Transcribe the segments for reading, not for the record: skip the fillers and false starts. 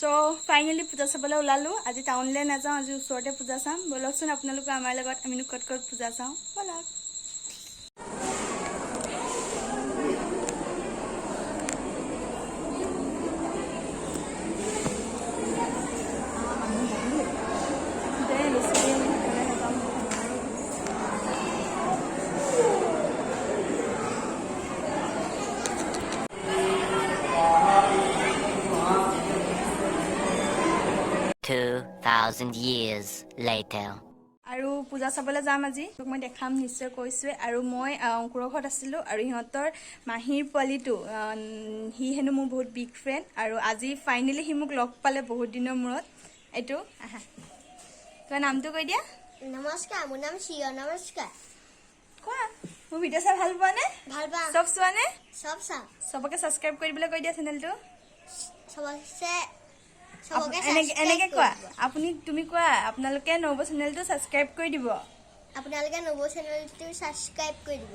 So finally পূজা চাবলৈ ওলালো আজি টাউনলৈ নাযাওঁ আজি ওচৰতে পূজা চাম বলকচোন আপোনালোক আমাৰ লগত আমিনো কত কত পূজা চাওঁ বলক $2,000 years later. আৰু পূজা চাবলৈ যাম আজি তোক মই দেখাম নিশ্চয় কৈছোৱে আৰু মই অংকুৰৰ ঘৰত আছিলো আৰু ইহঁতৰ মাহীৰ পোৱালিটো হি হেনো মোৰ বহুত বিগ ফ্ৰেণ্ড আৰু আজি ফাইনেলি হি মোক লগ পালে বহুত দিনৰ মূৰত এইটো আহা তোৰ নামটো কৈ দিয়া নমস্কাৰ মোৰ নাম শিয় নমস্কাৰ কোৱা মোৰ ভিডিঅ' চাই ভাল পোৱা নে ভাল পাওঁ সব চোৱা নে সব চাওঁ সবকে সাবস্ক্ৰাইব কৰিবলৈ কৈ দিয়া চেনেলটো সবকে এনেকে কোৱা আপুনি তুমি কোৱা আপোনালোকে নব চেনেলটো সাবস্ক্ৰাইব কৰি দিব আপোনালোকে নব চেনেলটো সাবস্ক্ৰাইব কৰি দিব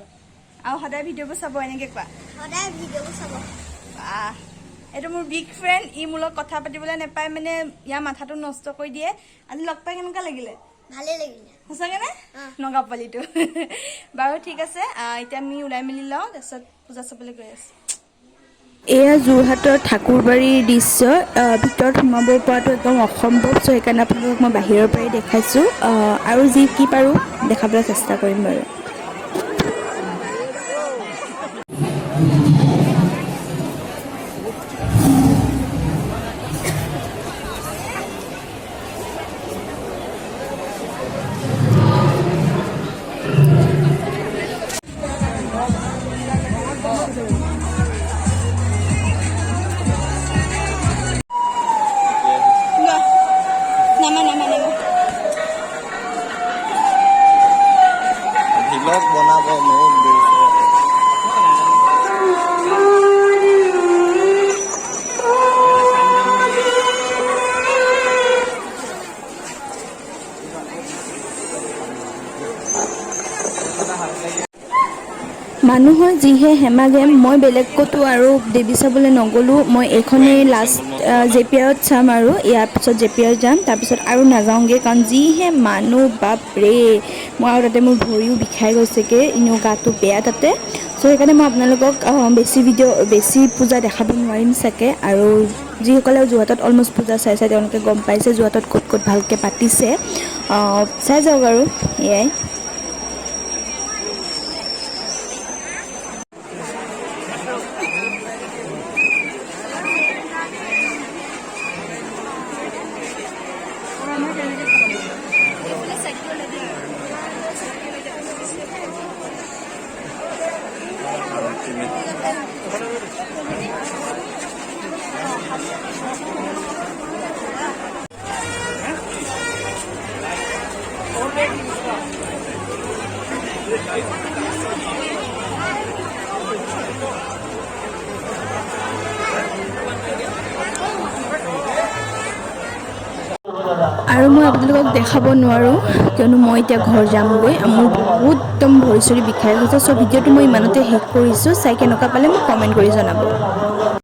আৰু সদায় ভিডিঅ'বোৰ চাব এনেকে কোৱা সদায় ভিডিঅ'বোৰ চাব এইটো মোৰ বিগ ফ্ৰেণ্ড ই মোৰ লগত কথা পাতিবলৈ নাপায় মানে ইয়াৰ মাথাটো নষ্ট কৰি দিয়ে আজি লগ পাই কেনেকুৱা লাগিলে ভালে লাগিলে সঁচাকে নে নগা পোৱালিটো বাৰু ঠিক আছে এতিয়া আমি ওলাই মেলি লওঁ তাৰপিছত পূজা চাবলৈ গৈ আছো এয়া যোৰহাটৰ ঠাকুৰবাৰীৰ দৃশ্য ভিতৰত সোমাব পৰাটো একদম অসম্ভৱ চ' সেইকাৰণে আপোনালোকক মই বাহিৰৰ পৰাই দেখাইছোঁ আৰু যি কি পাৰোঁ দেখাবলৈ চেষ্টা কৰিম বাৰু vlog বনাব মোক দিছে মানুহৰ যিহে হেমাগেম মই বেলেগ ক'তো আৰু দেৱী চাবলৈ নগ'লোঁ মই এইখনেই লাষ্ট জেপিয়াৰত চাম আৰু ইয়াৰ পিছত জেপিয়াৰ যাম তাৰপিছত আৰু নাযাওঁগৈ কাৰণ যিহে মানুহ বাপৰে মই আৰু তাতে মোৰ ভৰিও বিষাই গৈছেগৈ এনেও গাটো বেয়া তাতে চ' সেইকাৰণে মই আপোনালোকক বেছি পূজা দেখাব নোৱাৰিম চাগে আৰু যিসকলে যোৰহাটত অলমষ্ট পূজা চাইছে তেওঁলোকে গম পাইছে যোৰহাটত ক'ত ক'ত ভালকৈ পাতিছে চাই যাওক আৰু এয়াই আৰু মই আপোনালোকক দেখাব নোৱাৰোঁ কিয়নো মই এতিয়া ঘৰ যামগৈ মোৰ বহুত একদম ভৰি চৰি বিষাই গৈছে চ' ভিডিঅ'টো মই ইমানতে শেষ কৰিছোঁ চাই কেনেকুৱা পালে মোক কমেণ্ট কৰি জনাব